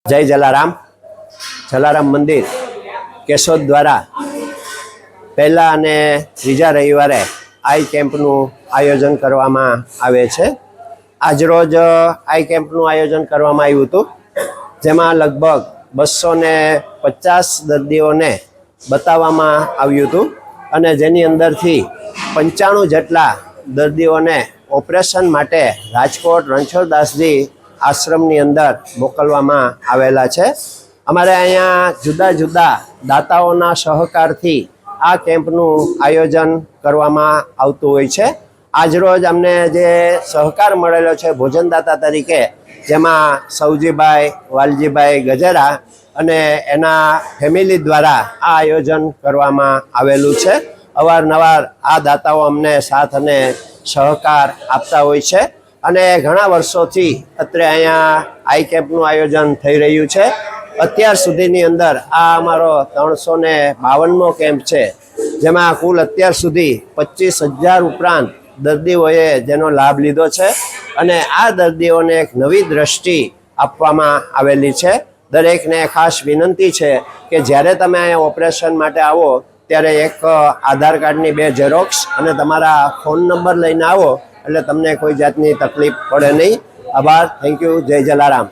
જય જલારામ. જલારામ મંદિર કેશોદ દ્વારા પહેલા અને ત્રીજા રવિવારે આઈ કેમ્પનું આયોજન કરવામાં આવે છે. આજરોજ આઈ કેમ્પનું આયોજન કરવામાં આવ્યું હતું, જેમાં લગભગ 250 દર્દીઓને બતાવવામાં આવ્યું હતું અને જેની અંદરથી 95 જેટલા દર્દીઓને ઓપરેશન માટે રાજકોટ રણછોડદાસજી આશ્રમની અંદર મોકલવામાં આવેલા છે. અમારે અહીંયા જુદા જુદા દાતાઓના સહકારથી આ કેમ્પનું આયોજન કરવામાં આવતું હોય છે. આજરોજ અમને જે સહકાર મળેલો છે ભોજનદાતા તરીકે, જેમાં સૌજીભાઈ વાલજીભાઈ ગજેરા અને એના ફેમિલી દ્વારા આ આયોજન કરવામાં આવેલું છે. અવારનવાર આ દાતાઓ અમને સાથ અને સહકાર આપતા હોય છે અને ઘણા વર્ષોથી અત્રે અહીંયા આઈ કેમ્પનું આયોજન થઈ રહ્યું છે. અત્યાર સુધીની અંદર આ અમારો 352મો કેમ્પ છે, જેમાં કુલ અત્યાર સુધી 25,000 ઉપરાંત દર્દીઓએ જેનો લાભ લીધો છે અને આ દર્દીઓને એક નવી દ્રષ્ટિ આપવામાં આવેલી છે. દરેકને ખાસ વિનંતી છે કે જ્યારે તમે અહીંયા ઓપરેશન માટે આવો ત્યારે એક આધાર કાર્ડની 2 ઝેરોક્સ અને તમારા ફોન નંબર લઈને આવો, એટલે તમને કોઈ જાતની તકલીફ પડે નહીં. આભાર. Thank you. જય જલારામ.